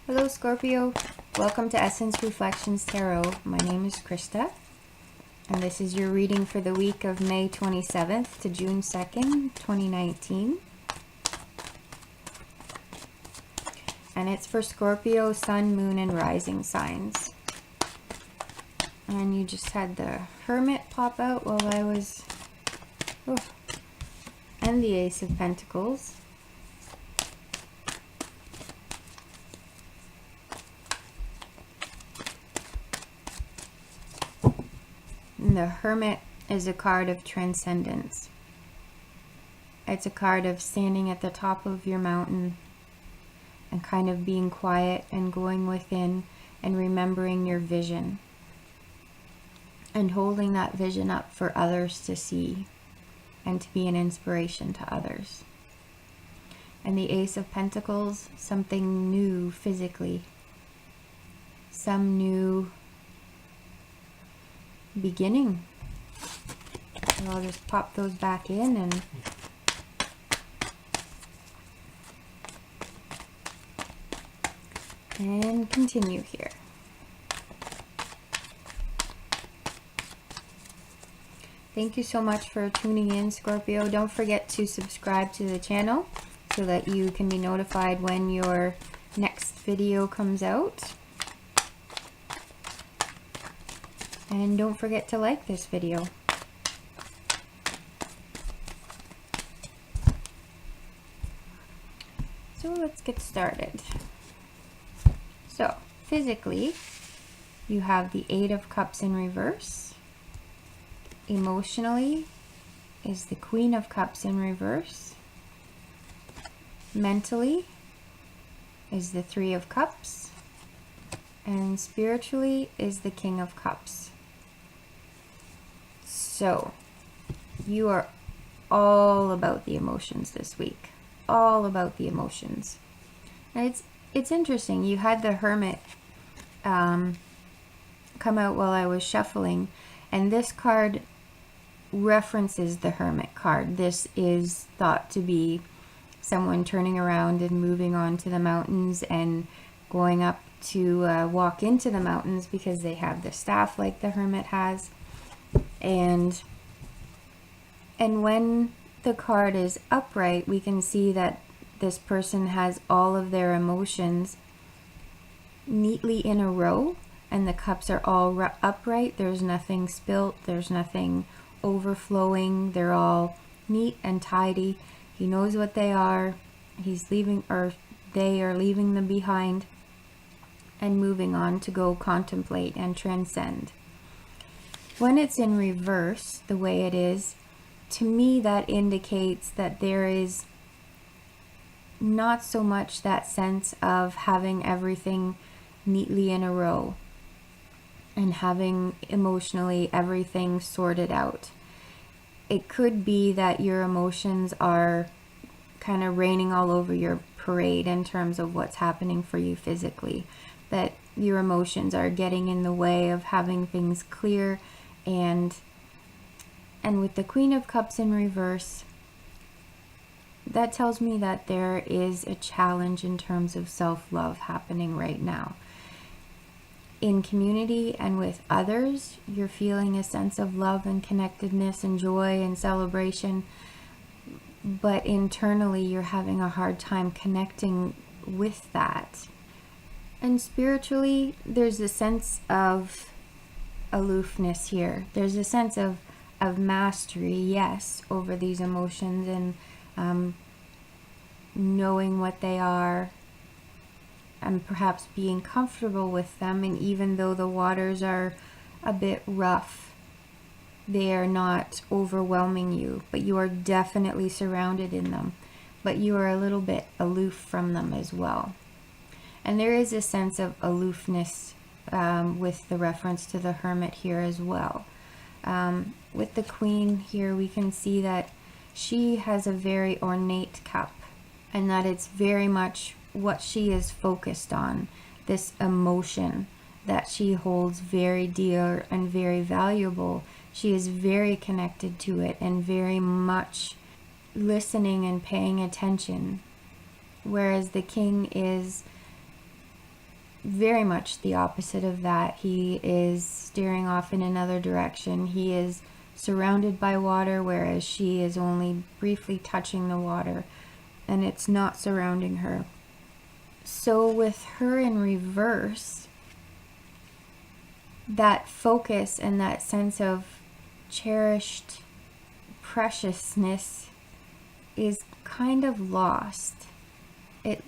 Hello Scorpio, welcome to Essence Reflections Tarot. My name is Krista, and this is your reading for the week of May 27th to June 2nd, 2019. And it's for Scorpio, Sun, Moon, and Rising signs. And you just had the Hermit pop out while I was... Oh, and the Ace of Pentacles. And the Hermit is a card of transcendence. It's a card of standing at the top of your mountain and kind of being quiet and going within and remembering your vision and holding that vision up for others to see and to be an inspiration to others. And the Ace of Pentacles, something new physically, some new beginning. So I'll just pop those back in and continue here. Thank you so much for tuning in, Scorpio. Don't forget to subscribe to the channel so that you can be notified when your next video comes out. And don't forget to like this video. So let's get started. So physically, you have the Eight of Cups in reverse. Emotionally is the Queen of Cups in reverse. Mentally is the Three of Cups. And spiritually is the King of Cups. So, you are all about the emotions this week. All about the emotions. And it's interesting. You had the Hermit come out while I was shuffling. And this card references the Hermit card. This is thought to be someone turning around and moving on to the mountains and going up to walk into the mountains because they have the staff like the Hermit has. And when the card is upright, we can see that this person has all of their emotions neatly in a row, and the cups are all upright. There's nothing spilt, there's nothing overflowing. They're all neat and tidy. He knows what they are. He's leaving, or they are leaving them behind and moving on to go contemplate and transcend. When it's in reverse, the way it is, to me that indicates that there is not so much that sense of having everything neatly in a row and having emotionally everything sorted out. It could be that your emotions are kind of raining all over your parade in terms of what's happening for you physically, that your emotions are getting in the way of having things clear. And with the Queen of Cups in reverse, that tells me that there is a challenge in terms of self-love happening right now. In community and with others, you're feeling a sense of love and connectedness and joy and celebration, but internally you're having a hard time connecting with that. And spiritually, there's a sense of aloofness here. There's a sense of mastery, yes, over these emotions and knowing what they are and perhaps being comfortable with them. And even though the waters are a bit rough, they are not overwhelming you, but you are definitely surrounded in them, but you are a little bit aloof from them as well. And there is a sense of aloofness with the reference to the Hermit here as well. With the Queen here, we can see that she has a very ornate cup, and that it's very much what she is focused on, this emotion that she holds very dear and very valuable. She is very connected to it and very much listening and paying attention, whereas the King is very much the opposite of that. He is steering off in another direction. He is surrounded by water, whereas she is only briefly touching the water, and it's not surrounding her. So with her in reverse, that focus and that sense of cherished preciousness is kind of lost. It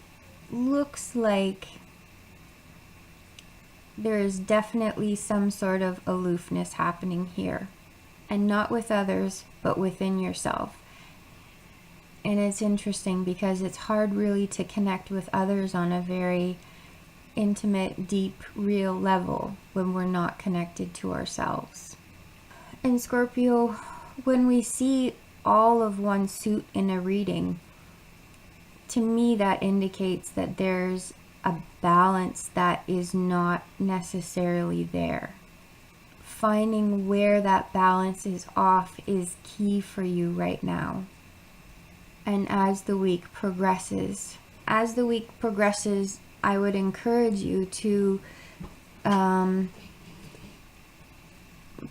looks like there is definitely some sort of aloofness happening here, and not with others, but within yourself. And it's interesting because it's hard really to connect with others on a very intimate, deep, real level when we're not connected to ourselves. And Scorpio, when we see all of one suit in a reading, to me that indicates that there's a balance that is not necessarily there. Finding where that balance is off is key for you right now. And as the week progresses, I would encourage you to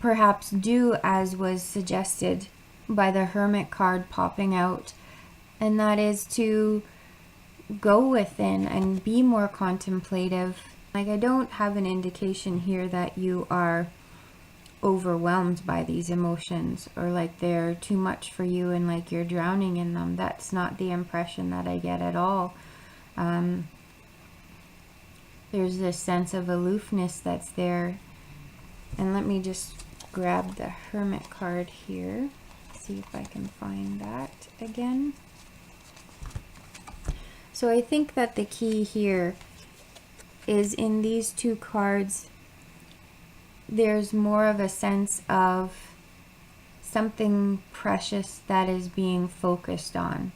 perhaps do as was suggested by the Hermit card popping out, and that is to go within and be more contemplative. Like, I don't have an indication here that you are overwhelmed by these emotions or like they're too much for you and like you're drowning in them. That's not the impression that I get at all. There's this sense of aloofness that's there. And let me just grab the Hermit card here, see if I can find that again. So I think that the key here is in these two cards, there's more of a sense of something precious that is being focused on.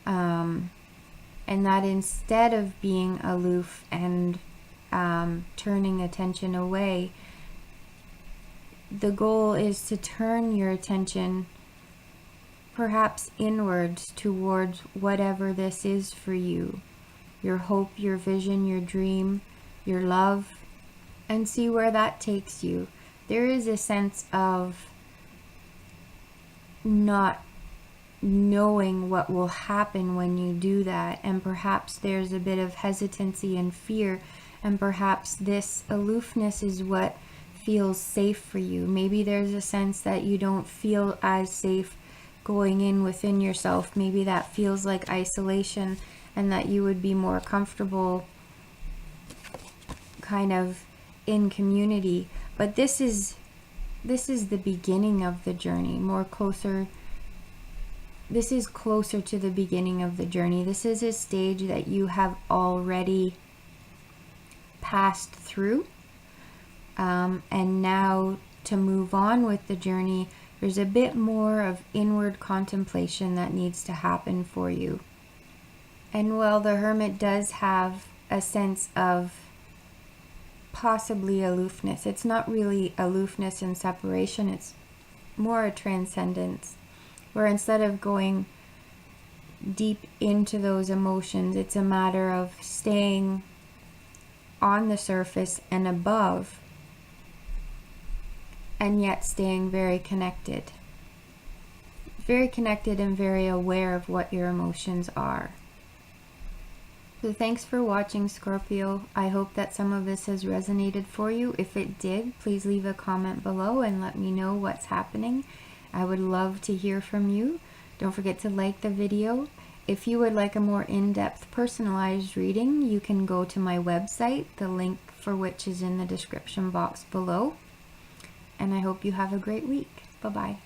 And that instead of being aloof and turning attention away, the goal is to turn your attention perhaps inwards towards whatever this is for you. Your hope, your vision, your dream, your love, and see where that takes you. There is a sense of not knowing what will happen when you do that, and perhaps there's a bit of hesitancy and fear, and perhaps this aloofness is what feels safe for you. Maybe there's a sense that you don't feel as safe going in within yourself. Maybe that feels like isolation, and that you would be more comfortable kind of in community. But this is the beginning of the journey. This is closer to the beginning of the journey. This is a stage that you have already passed through, and now to move on with the journey, there's a bit more of inward contemplation that needs to happen for you. And while the Hermit does have a sense of possibly aloofness, it's not really aloofness and separation, it's more a transcendence, where instead of going deep into those emotions, it's a matter of staying on the surface and above, and yet staying very connected and very aware of what your emotions are. So thanks for watching, Scorpio. I hope that some of this has resonated for you. If it did, please leave a comment below and let me know what's happening. I would love to hear from you. Don't forget to like the video. If you would like a more in-depth personalized reading, you can go to my website, the link for which is in the description box below. And I hope you have a great week. Bye-bye.